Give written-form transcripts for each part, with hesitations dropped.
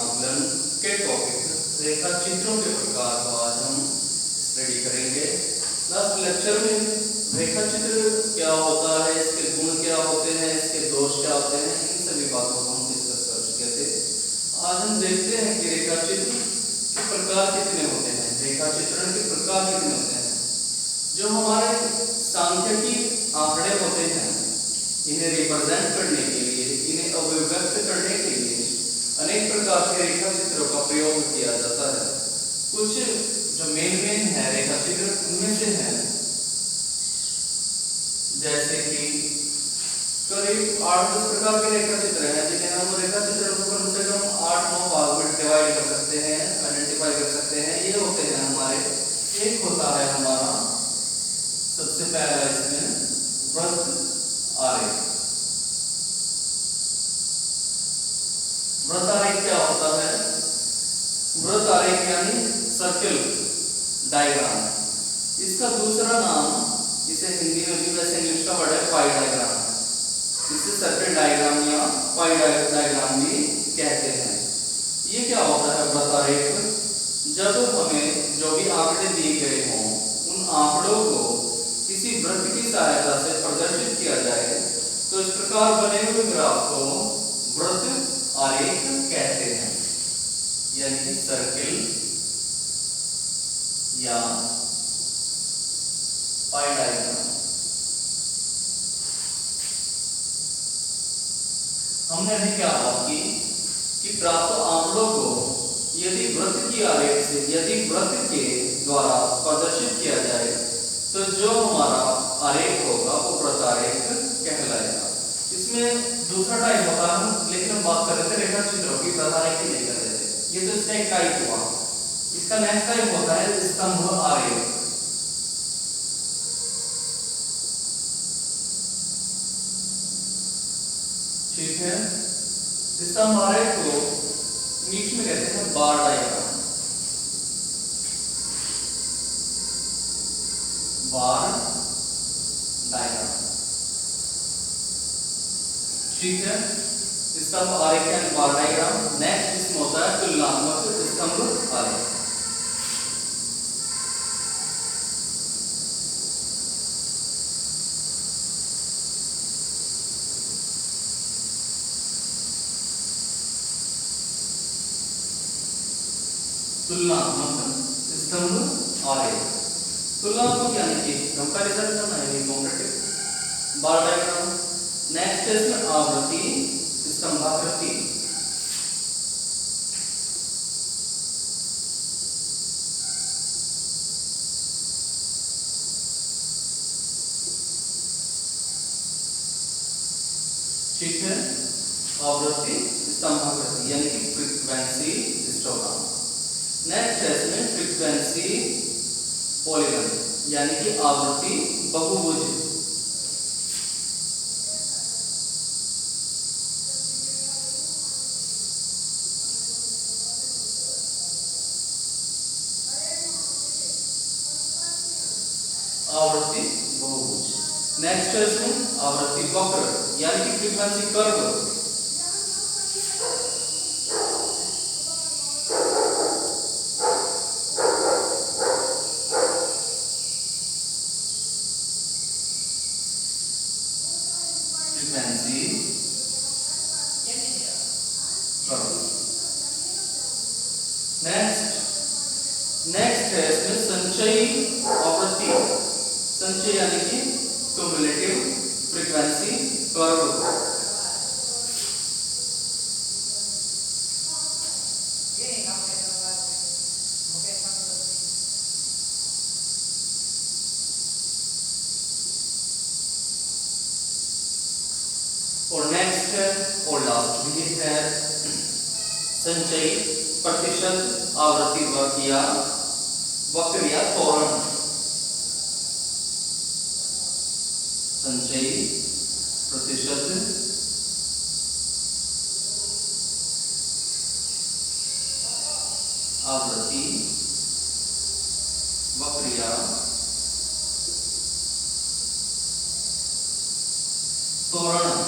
आकलन के टॉपिक रेखा चित्रों के प्रकार को आज हम स्टडी करेंगे। लास्ट लेक्चर में रेखा चित्र क्या होता है, इसके गुण क्या होते हैं, इसके दोष क्या होते हैं, इन सभी बातों को हम डिस्कस कर चुके थे। आज हम देखते हैं कि रेखा चित्र के प्रकार कितने होते हैं, रेखा चित्रण के प्रकार कितने होते हैं। जो हमारे सांख्यिकी आंकड़े होते हैं, इन्हें रिप्रेजेंट करने के लिए, इन्हें अभिव्यक्त करने के लिए अनेक प्रकार के रेखा चित्रों का प्रयोग किया जाता है। कुछ जो मेन है रेखा चित्र, उनमें से हैं जैसे कि करीब 8-10 प्रकार के रेखा चित्र हैं, जिन्हें हम रेखा चित्र को कम से कम 8-9 भाग में डिवाइड कर सकते हैं, आइडेंटिफाई कर सकते हैं। ये होते हैं हमारे, एक होता है हमारा सबसे पहला इसमें वृत्त आरेख। वृत्त आरेख क्या होता है? वृत्त आरेख यानी सर्किल डायग्राम। इसका दूसरा नाम, इसे हिंदी में भी वैसे इंग्लिश का वर्ड है पाई डायग्राम। इसे सर्किल डायग्राम या पाई डायग्राम भी कहते हैं। ये क्या होता है वृत्त आरेख? जब हमें जो भी आंकड़े दिए गए हों, उन आंकड़ों को किसी वृत्त की सहायता से प्रदर्शित किया जाए तो इस प्रकार बने हुए ग्राफ को वृत्त आरेख कहते हैं, यानी कि सर्किल या पाई डायग्राम। हमने अभी क्या बात की कि प्राप्त आंकड़ों को यदि वृत्त की आरेख से, यदि वृत्त के द्वारा प्रदर्शित किया जाए तो जो हमारा आरेख होगा वो वृत्त आरेख कहलाएगा। इसमें दूसरा टाइप होता है, लेकिन हम बात कर रहे थे रेखा चित्रों की, वृत्त आरेख की नहीं कर रहे थे। ये तो इसका एक टाइप हुआ। इसका नेक्स्ट टाइप होता है स्तंभ आरेख। ठीक है, स्तंभ आरेख को इंग्लिश में कहते हैं बार डायग्राम। बार डायग्राम, ठीक है। स्तंभ आरेख यानी बार डायग्राम। नेक्स्ट इसमें होता है तुलनात्मक स्तंभ आरेख। तुलनात्मक स्तंभ आरेख, तुलनात्मक यानी कि कंपैरिजन करना है, कॉम्पैरेटिव। बार डायग्राम। नेक्स्ट है इसमें आवृत्ति स्तंभाकृति। ठीक है, आवृत्ति स्तंभाकृति यानी कि फ्रीक्वेंसी हिस्टोग्राम। नेक्स्ट है इसमें फ्रीक्वेंसी पॉलीगन यानी कि आवृत्ति बहुभुज। आवृत्ति बहुभुज। नेक्स्ट है इसमें आवृत्ति वक्र यानी कि फ्रीक्वेंसी कर्व। नेक्स्ट है इसमें संचयी आवृत्ति। संचय यानी कि क्युमुलेटिव फ्रीक्वेंसी कर्व। और नेक्स्ट है और लास्ट भी है संचयी प्रतिशत आवृत्ति वक्र या त्वरण। संचयी प्रतिशत आवृत्ति वक्र या त्वरण।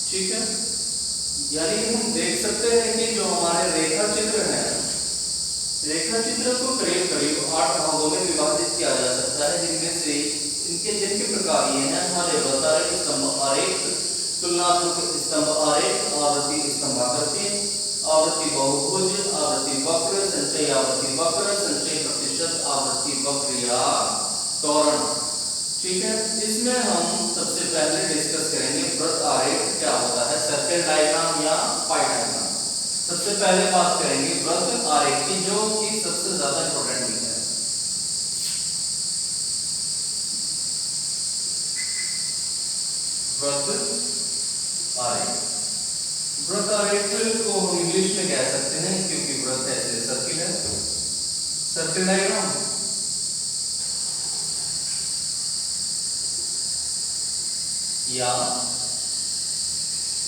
ठीक है, यानी हम देख सकते हैं कि जो हमारे रेखा चित्र है, रेखा चित्र को करीब करीब 8 भागों में विभाजित किया जा सकता है, जिनमें से जिनके प्रकार ये हैं हमारे वृत्तारेख, स्तंभ आरेख, तुलनात्मक स्तंभ आरेख, आवृत्ति स्तंभाकृति, आवृत्ति बहुभुज, आवृत्ति वक्र, संचय आवृत्ति वक्र, संचय प्रतिशत आवृत्ति वक्र या त्वरण। ठीक है, इसमें हम सबसे पहले डिस्कस करेंगे वृत्त आरेख क्या होता है, सर्कल डायग्राम या पाई डायग्राम। सबसे पहले बात करेंगे वृत्त आरेख की, जो कि सबसे ज्यादा इंपॉर्टेंट भी है। वृत्त आरेख, वृत्त आरेख को हम इंग्लिश में कह सकते हैं, क्योंकि वृत्त ऐसे सर्किल है, सर्कल डायग्राम। या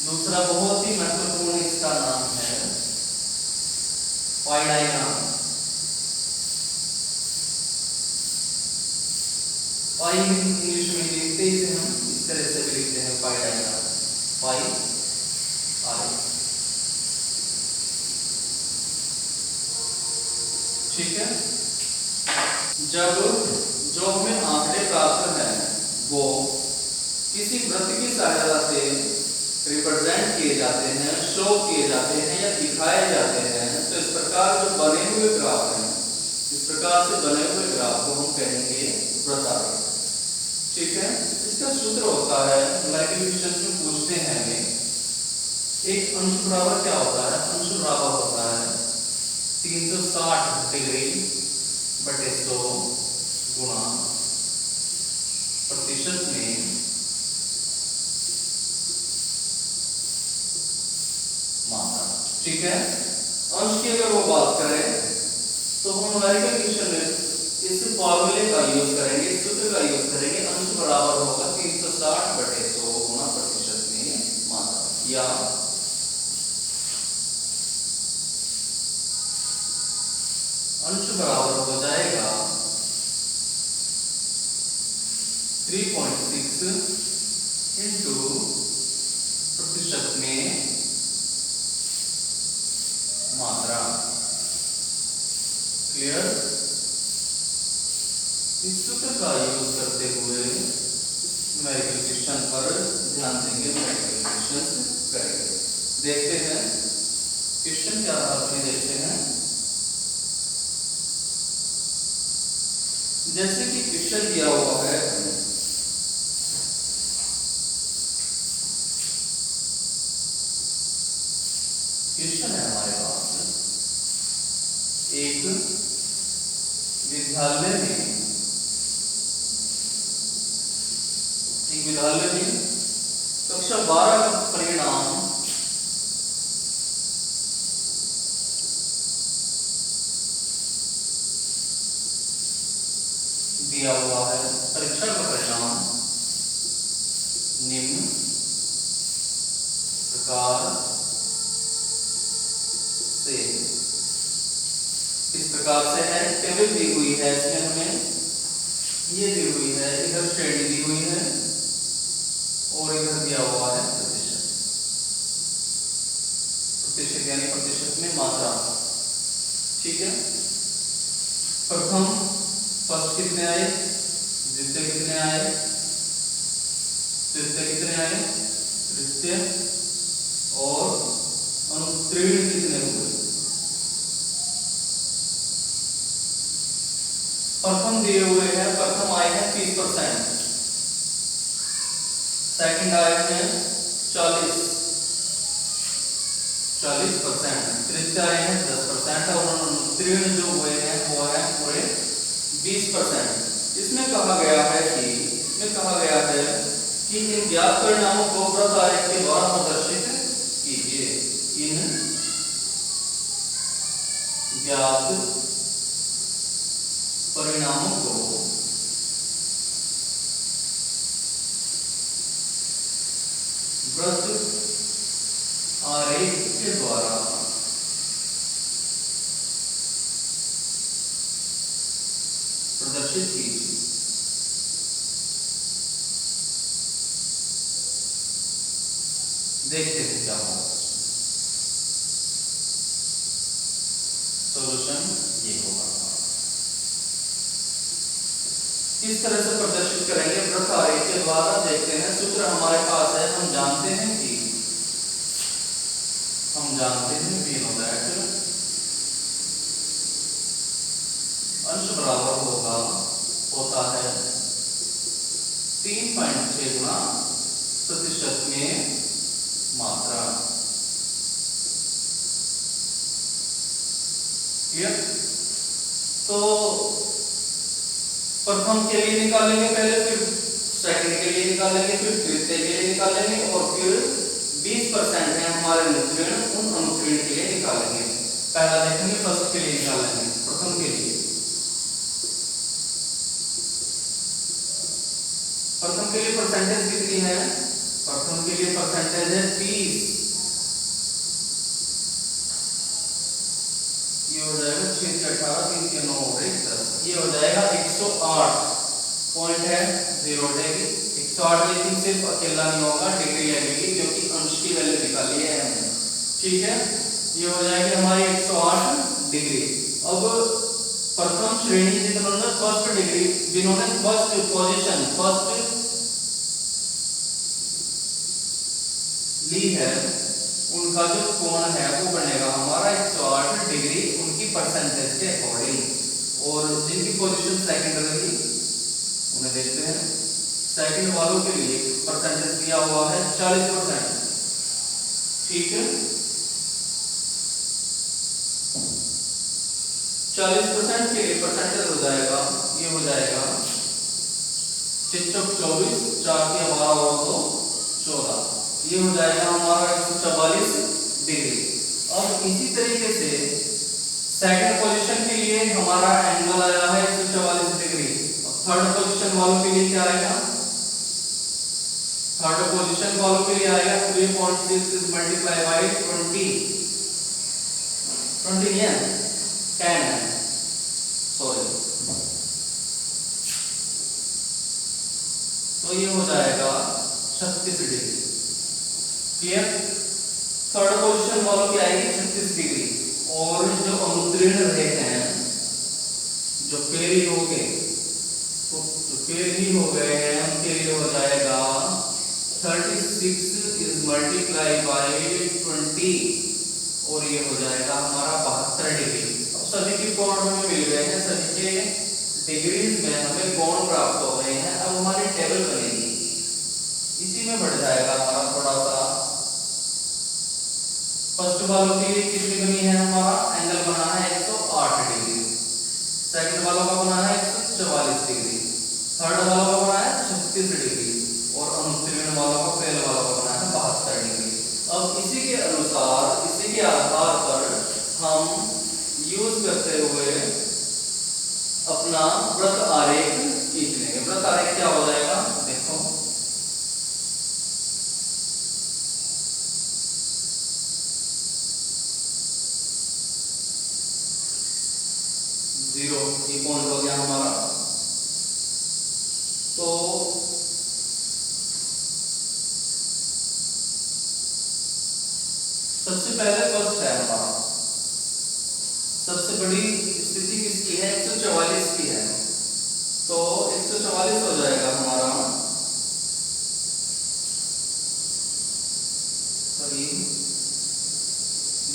दूसरा बहुत ही महत्वपूर्ण इसका नाम है पाई डायग्राम। पाई इंग्लिश में लिखते ही से हम इस तरह से भी लिखते हैं पाई डायग्राम, पाई आरेख। ठीक है, जब जो हमें आंकड़े प्राप्त है वो किसी वृत्त की सहायता से रिप्रेजेंट किए जाते हैं, शो किए जाते हैं या दिखाए जाते हैं, तो इस प्रकार जो बने हुए ग्राफ हैं, इस प्रकार से बने हुए ग्राफ को हम कहेंगे वृत्त आरेख। ठीक है, इसका सूत्र होता है, क्वेश्चन में पूछते हैं हमें, एक अंश बराबर क्या होता है, अंश बराबर होता है 360 डिग्री बटे 100 गुणा प्रतिशत में मात्रा। ठीक है, अंश की अगर वो बात करें तो हम न्यूमेरिकल क्वेश्चन में इस फॉर्मूले का यूज करेंगे, इस सूत्र का यूज करेंगे। अंश बराबर होगा 360 बटे 100 गुणा प्रतिशत में मात्रा, या अंश बराबर हो जाएगा 3.6 इंटू प्रतिशत में मात्रा। क्लियर? इस सूत्र का यूज करते हुए न्यूमेरिकल क्वेश्चन पर ध्यान देंगे, न्यूमेरिकल क्वेश्चन करेंगे। देखते हैं क्वेश्चन क्या था, अपने देखते हैं। जैसे कि क्वेश्चन दिया हुआ है, क्वेश्चन है हमारे पास, एक विद्यालय में कक्षा 12 का परिणाम दिया हुआ है। परीक्षा का परिणाम निम्न प्रकार से, इस प्रकार से है, टेबल दी हुई है, इसमें हमें ये दी हुई है, इधर श्रेणी दी हुई है और इधर दिया हुआ है प्रतिशत, प्रतिशत यानी प्रतिशत में मात्रा। ठीक है, प्रथम फर्स्ट कितने आए, द्वितीय कितने आए, तृतीय कितने आए, तृतीय, और अनुत्तीर्ण कितने हुए। प्रथम दिए हुए हैं, प्रथम आए हैं 30%, सेकंड आए हैं 40%, तृतीय आए हैं 10%, और अनुत्तीर्ण जो हुए हैं वो है पूरे 20%। इसमें कहा गया है कि इन ज्ञात परिणामों को वृत्त आरेख के द्वारा प्रदर्शित कीजिए। इन ज्ञात परिणामों को वृत्त आरेख के द्वारा प्रदर्शित कीजिए। देखते हैं क्या होगा। सॉल्यूशन ये होगा। इस तरह से प्रदर्शित करेंगे वृत्त आरेख के द्वारा। देखते हैं सूत्र हमारे पास है, हम जानते हैं कि v नो दैट अंश बराबर होता है 3.6 गुना प्रतिशत में मात्रा। क्लियर? तो प्रथम के लिए निकालेंगे पहले, फिर सेकंड के लिए निकालेंगे, फिर तृतीय के लिए निकालेंगे और फिर 20% है हमारे अनुत्तीर्ण, उन अनुत्तीर्ण के लिए निकालेंगे। पहला देखेंगे, फर्स्ट के लिए निकालेंगे, प्रथम के लिए। प्रथम के लिए परसेंटेज कितनी है? प्रथम के लिए परसेंटेज है 30। ये हो जाएगा 6 से 18, 3 के 9 और 1 10, ये हो जाएगा 108 पॉइंट है 0 डिग्री। 108 लेकिन सिर्फ अकेला नहीं होगा, डिग्री लगेगी क्योंकि अंश की वैल्यू निकाली है हमने। ठीक है, ये हो जाएगी हमारी 108 डिग्री। अब प्रथम श्रेणी जिन्होंने फर्स्ट डिग्री, जिन्होंने फर्स्ट पोजीशन फर्स्ट ली है, उनका जो कोण है वो बनेगा हमारा 108 डिग्री उनकी परसेंटेज के अकॉर्डिंग। और जिनकी पोजीशन सेकंड रही उन्हें देखते हैं। सेकंड वालों के लिए परसेंटेज दिया हुआ है 40%। ठीक है, 40% के लिए परसेंटेज हो जाएगा, ये हो जाएगा 24, 4 के 12 और 2 14, ये हो जाएगा हमारा 144 डिग्री। अब इसी तरीके से सेकंड पोजीशन के लिए हमारा एंगल आया है 144 डिग्री। अब थर्ड पोजीशन वालों के लिए क्या आएगा? थर्ड पोजीशन वालों के लिए आएगा 3.6 is multiplied by 20 है 10 है, सॉरी। तो ये हो जाएगा 36 डिग्री। क्लियर? थर्ड पोजीशन वालों की आएगी 36 डिग्री। और जो अनुत्तीर्ण रहे हैं, जो फेल ही हो गए, तो जो फेल ही हो गए हैं उनके लिए हो जाएगा 36 is multiplied by 20 और ये हो जाएगा हमारा 72 डिग्री। अब सभी के कोण हमें मिल गए हैं, सभी के डिग्रीज में हमें कोण प्राप्त हो गए हैं। अब हमारी टेबल बनेगी, इसी में बढ़ जाएगा हमारा थोड़ा सा। फर्स्ट वालों के लिए कितनी बनी है? हमारा एंगल बना है 108 डिग्री। सेकंड वालों का बना है 144 डिग्री। थर्ड वालों का बना है 36 डिग्री और अनुत्तीर्ण वालों का, फेल वालों का बना है 72 डिग्री। अब इसी के अनुसार, इसी के आधार पर हम यूज करते हुए अपना वृत्त आरेख खींच लेंगे। वृत्त आरेख क्या हो जाएगा? देखो, जीरो ये पॉइंट हो गया हमारा। तो सबसे पहले फर्स्ट है हमारा, सबसे बड़ी स्थिति किसकी है? 144 की है। तो 144 हो जाएगा हमारा, सॉरी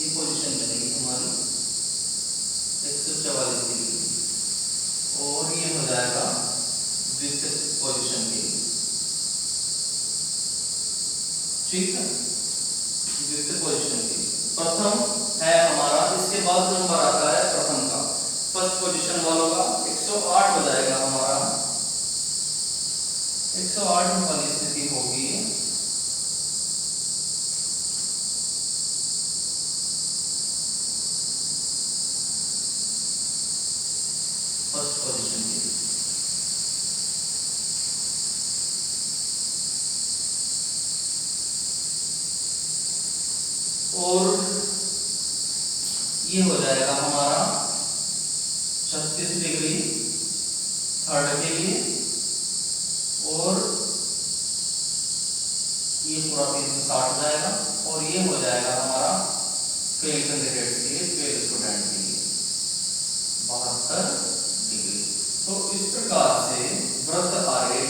ये पोजीशन बनेगी हमारी 144 डिग्री और ये हो जाएगा द्वितीय पोजीशन की। ठीक है, द्वितीय पोजीशन की। प्रथम है हमारा, इसके बाद नंबर आता है प्रथम का। फर्स्ट पोजीशन वालों का 108 हो जाएगा हमारा। 108 वाली स्थिति होगी फर्स्ट पोजीशन की। और ये हो जाएगा हमारा 36 डिग्री थर्ड के लिए और ये पूरा 360 जाएगा और ये हो जाएगा हमारा फेल कैंडिडेट्स के लिए, फेल स्टूडेंट के लिए। तो इस प्रकार से वृत्त आरेख